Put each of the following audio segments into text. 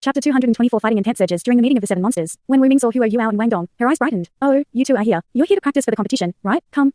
Chapter 224 Fighting Intense Surges during the meeting of the seven monsters. When Wu Ming saw Huo Yuao and Wang Dong, her eyes brightened. Oh, you two are here. You're here to practice for the competition, right? Come.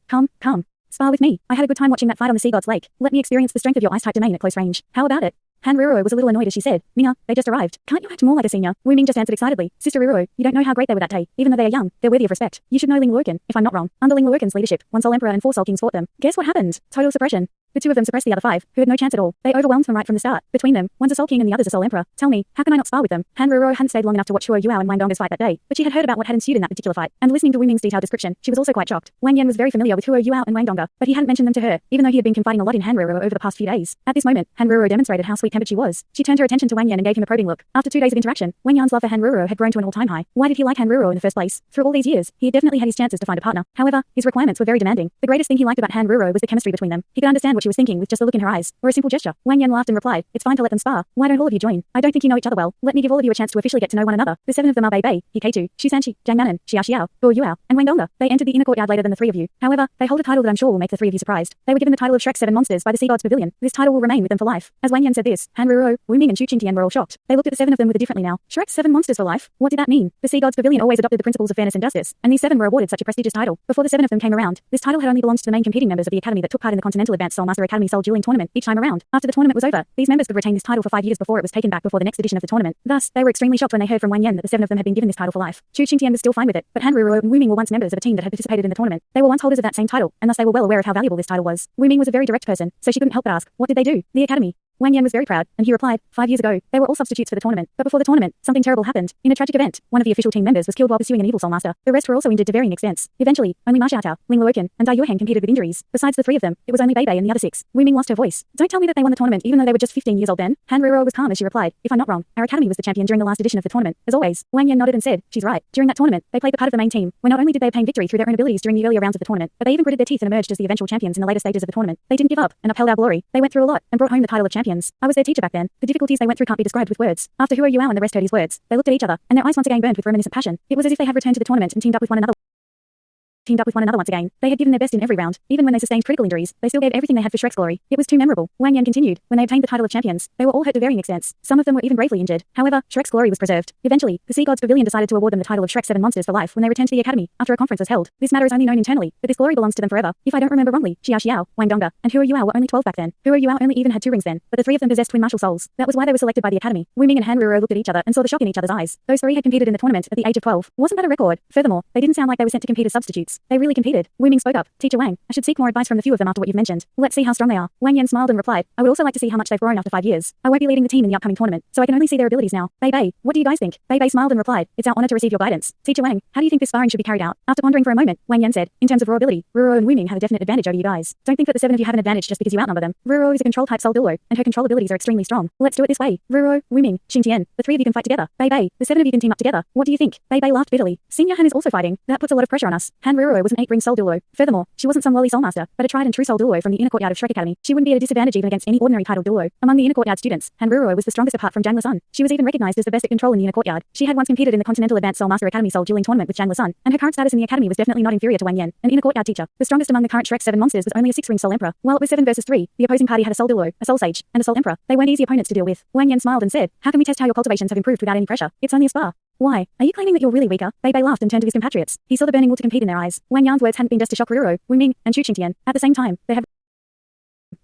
Spar with me. I had a good time watching that fight on the Sea God's Lake. Let me experience the strength of your ice-type domain at close range. How about it? Han Ruo was a little annoyed as she said, Minga, they just arrived. Can't you act more like a senior? Wu Ming just answered excitedly. Sister Ruo, you don't know how great they were that day. Even though they are young, they're worthy of respect. You should know Ling Luoken, if I'm not wrong. Under Ling Luoken's leadership, one Soul Emperor and four Soul Kings fought them. Guess what happened? Total suppression. The two of them suppressed the other five, who had no chance at all. They overwhelmed them right from the start. Between them, one's a Soul King and the other's a Soul Emperor. Tell me, how can I not spar with them? Han Ruo hadn't stayed long enough to watch Huo Yuao and Wang Dong's fight that day, but she had heard about what had ensued in that particular fight, and listening to Wu Ming's detailed description, she was also quite shocked. Wang Yan was very familiar with Huo Yuao and Wang Donga, but he hadn't mentioned them to her, even though he had been confiding a lot in Han Ruo over the past few days. At this moment, Han Ruo demonstrated how sweet-tempered she was. She turned her attention to Wang Yan and gave him a probing look. After 2 days of interaction, Wang Yan's love for Han Ruo had grown to an all-time high. Why did he like Han Ruo in the first place? Through all these years, he had definitely had his chances to find a partner. However, his requirements were very demanding. The greatest thing he liked about Han Ruo was the chemistry between them. He could understand what she was thinking with just a look in her eyes, or a simple gesture. Wang Yan laughed and replied, it's fine to let them spar. Why don't all of you join? I don't think you know each other well. Let me give all of you a chance to officially get to know one another. The seven of them are Bei Bei, He Keitu, Xu Sanqi, Zhang Manan, Xia Xiao, Huo Yuao, and Wang Donga. They entered the inner courtyard later than the three of you. However, they hold a title that I'm sure will make the three of you surprised. They were given the title of Shrek Seven Monsters by the Sea God's Pavilion. This title will remain with them for life. As Wang Yan said this, Han Ruo, Wu Ming and Chu Qingtian were all shocked. They looked at the seven of them with a differently now. Shrek's seven monsters for life? What did that mean? The Sea God's Pavilion always adopted the principles of fairness and justice, and these seven were awarded such a prestigious title. Before the seven of them came around, this title had only belonged to the main competing members of the academy that took part in the Continental Advanced Soul Master Academy Soul Dueling Tournament each time around. After the tournament was over, these members could retain this title for 5 years before it was taken back before the next edition of the tournament. Thus, they were extremely shocked when they heard from Wang Yan that the seven of them had been given this title for life. Chu Qingtian was still fine with it, but Han Ruo and Wu Ming were once members of a team that had participated in the tournament. They were once holders of that same title, and thus they were well aware of how valuable this title was. Wu Ming was a very direct person, so she couldn't help but ask, what did they do? The academy. Wang Yan was very proud, and he replied, 5 years ago, they were all substitutes for the tournament. But before the tournament, something terrible happened. In a tragic event, one of the official team members was killed while pursuing an evil soul master. The rest were also injured to varying extents. Eventually, only Ma Xiaotao, Ling Luoken, and Dai Yuheng competed with injuries. Besides the three of them, it was only Bei Bei and the other six. Wu Ming lost her voice. Don't tell me that they won the tournament even though they were just 15 years old then. Han Ruo was calm as she replied, if I'm not wrong, our academy was the champion during the last edition of the tournament. As always, Wang Yan nodded and said, she's right. During that tournament, they played the part of the main team, where not only did they obtain victory through their own abilities during the earlier rounds of the tournament, but they even gritted their teeth and emerged as the eventual champions in the later stages of the tournament. They didn't give up and upheld our glory. They went through a lot and brought home the title of champions. I was their teacher back then. The difficulties they went through can't be described with words. After Huo Yuao and the rest heard his words, they looked at each other, and their eyes once again burned with reminiscent passion. It was as if they had returned to the tournament and teamed up with one another once again. They had given their best in every round. Even when they sustained critical injuries, they still gave everything they had for Shrek's glory. It was too memorable. Wang Yan continued. When they obtained the title of champions, they were all hurt to varying extents. Some of them were even gravely injured. However, Shrek's glory was preserved. Eventually, the Sea God's Pavilion decided to award them the title of Shrek Seven Monsters for life when they returned to the academy, after a conference was held. This matter is only known internally, but this glory belongs to them forever. If I don't remember wrongly, Xia Xiao, Wang Donga, and Huo Yuao were only 12 back then. Huo Yuao only even had 2 rings then, but the three of them possessed twin martial souls. That was why they were selected by the academy. Wu Ming and Han Ruo looked at each other and saw the shock in each other's eyes. Those three had competed in the tournament at the age of 12. Wasn't that a record? Furthermore, they didn't sound like they were sent to compete as substitutes. They really competed. Wu Ming spoke up. Teacher Wang, I should seek more advice from the few of them after what you've mentioned. Let's see how strong they are. Wang Yan smiled and replied, I would also like to see how much they've grown after 5 years. I won't be leading the team in the upcoming tournament, so I can only see their abilities now. Bei Bei, what do you guys think? Bei Bei smiled and replied, it's our honor to receive your guidance. Teacher Wang, how do you think this sparring should be carried out? After pondering for a moment, Wang Yan said, in terms of raw ability, Ruo and Wu Ming have a definite advantage over you guys. Don't think that the seven of you have an advantage just because you outnumber them. Ruo is a control type Soul Duo, and her control abilities are extremely strong. Let's do it this way. Ruo, Wu Ming, Xingtian, the three of you can fight together. Bei Bei, the seven of you can team up together. What do you think? Bei Bei laughed bitterly. Senior Han is also fighting. That puts a lot of pressure on us. Han Ruo was an 8-ring Soul Duo. Furthermore, she wasn't some lowly Soul Master, but a tried and true Soul Duo from the inner courtyard of Shrek Academy. She wouldn't be at a disadvantage even against any ordinary titled duo. Among the inner courtyard students, Han Ruo was the strongest apart from Zhang Lesun. She was even recognized as the best at control in the inner courtyard. She had once competed in the Continental Advanced Soul Master Academy Soul Dueling Tournament with Zhang Lesun, and her current status in the academy was definitely not inferior to Wang Yan, an inner courtyard teacher. The strongest among the current Shrek 7 monsters was only a 6-ring Soul Emperor. While it was 7 versus 3, the opposing party had a Soul Duo, a Soul Sage, and a Soul Emperor. They weren't easy opponents to deal with. Wang Yan smiled and said, how can we test how your cultivations have improved without any pressure? It's only a spar. Why? Are you claiming that you're really weaker? Bei Bei laughed and turned to his compatriots. He saw the burning will to compete in their eyes. Wang Yan's words hadn't been just to shock Ruo, Wu Ming, and Chu Qingtian. At the same time, they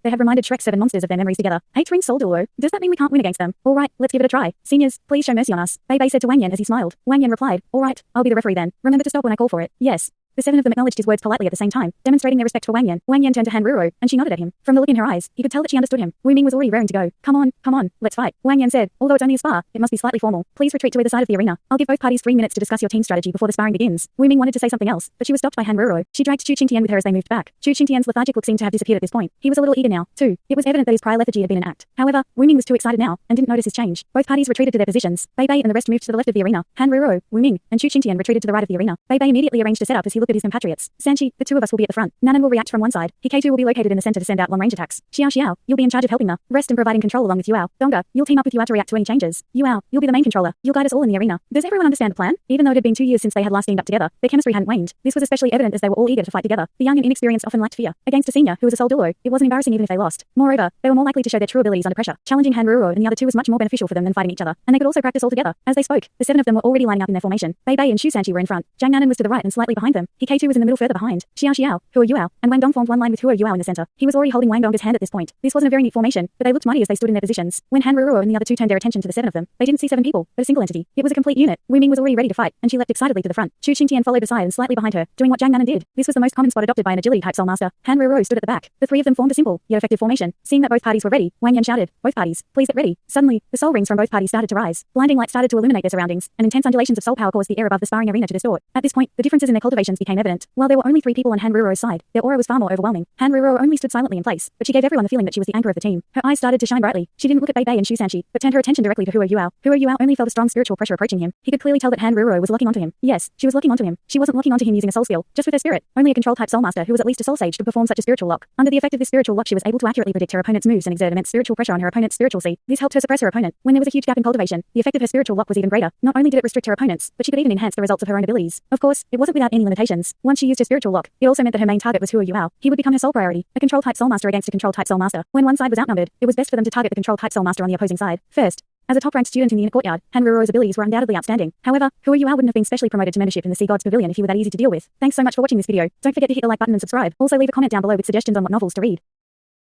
have reminded Shrek 7 monsters of their memories together. 8-ring Soul Duo. Does that mean we can't win against them? All right, let's give it a try. Seniors, please show mercy on us. Bei Bei said to Wang Yan as he smiled. Wang Yan replied, all right, I'll be the referee then. Remember to stop when I call for it. Yes. The 7 of them acknowledged his words politely at the same time, demonstrating their respect for Wang Yan. Wang Yan turned to Han Ruo, and she nodded at him. From the look in her eyes, he could tell that she understood him. Wu Ming was already raring to go. Come on, let's fight. Wang Yan said, although it's only a spar, it must be slightly formal. Please retreat to either side of the arena. I'll give both parties 3 minutes to discuss your team strategy before the sparring begins. Wu Ming wanted to say something else, but she was stopped by Han Ruo. She dragged Chu Qingtian with her as they moved back. Chu Qingtian's lethargic look seemed to have disappeared at this point. He was a little eager now, too. It was evident that his prior lethargy had been an act. However, Wu Ming was too excited now, and didn't notice his change. Both parties retreated to their positions. Bei Bei and the rest moved to the left of the arena. Han Ruo, Wu Ming, and Chu Qingtian retreated to the right of the arena. Bei Bei immediately arranged a setup as he looked at his compatriots. Sanchi, the two of us will be at the front. Nanan will react from one side. Hikaru will be located in the center to send out long-range attacks. Xiao, you'll be in charge of helping Na, rest and providing control along with Yuao. Donga, you'll team up with Yuao to react to any changes. Yuao, you'll be the main controller. You'll guide us all in the arena. Does everyone understand the plan? Even though it had been 2 years since they had last teamed up together, their chemistry hadn't waned. This was especially evident as they were all eager to fight together. The young and inexperienced often lacked fear. Against a senior who was a sole duo, it wasn't embarrassing even if they lost. Moreover, they were more likely to show their true abilities under pressure. Challenging Hanruro and the other two was much more beneficial for them than fighting each other, and they could also practice all together. As they spoke, the 7 of them were already lining up in their formation. Bei Bei and Shu Sanchi were in front. Jiang Nanan was to the right and slightly behind them. Hikaru was in the middle further behind. Xiao, Hua Yuao, and Wang Dong formed one line with Hua Yuao in the center. He was already holding Wang Dong's hand at this point. This wasn't a very neat formation, but they looked mighty as they stood in their positions. When Hanruro and the other two turned their attention to the 7 of them, they didn't see 7 people, but a single entity. It was a complete unit. Wu Ming was already ready to fight, and she leapt excitedly to the front. Chu Qingtian followed beside and slightly behind her, doing what Jiang Nanan did. This was the most common spot adopted by an agility-type soul master. Hanruro stood at the back. The 3 of them formed a simple, yet effective formation. Seeing that both parties were ready, Wang Yan shouted, "Both parties, please get ready." Suddenly, the soul rings from both parties started to rise. Blinding light started to illuminate their surroundings, and intense undulations of soul power caused the air above the sparring arena to distort. At this point, the differences in their cultivations became evident. While there were only 3 people on Hanruro's side, their aura was far more overwhelming. Hanruro only stood silently in place, but she gave everyone the feeling that she was the anchor of the team. Her eyes started to shine brightly. She didn't look at Bei Bei and Shu Sanchi, but turned her attention directly to Hua Yuao. Hua Yuao only felt a strong spiritual pressure approaching him. He could clearly tell that Hanruro was locking onto him. Yes, she was locking onto him. She wasn't locking onto him using a soul skill, just with her spirit. Only a control-type soul master who was at least a soul sage could perform such a spiritual lock. Under the effect of this spiritual lock, she was able to accurately predict her opponent's moves and exert immense spiritual pressure on her opponent's spiritual sea. This helped her suppress her opponent. When there was a huge gap in cultivation, the effect of her spiritual lock was even greater. Not only did it restrict her opponents, but she could even enhance the results of her own abilities. Of course, it wasn't without any limitations. Once she used her spiritual lock, it also meant that her main target was Hua Yuao. He would become her sole priority. A control-type soul master against a control-type soul master. When one side was outnumbered, it was best for them to target the control-type soul master on the opposing side first. As a top-ranked student in the inner courtyard, Hanruro's abilities were undoubtedly outstanding. However, Hua Yuao wouldn't have been specially promoted to membership in the Sea Gods Pavilion if he were that easy to deal with. Thanks so much for watching this video. Don't forget to hit the like button and subscribe. Also leave a comment down below with suggestions on what novels to read.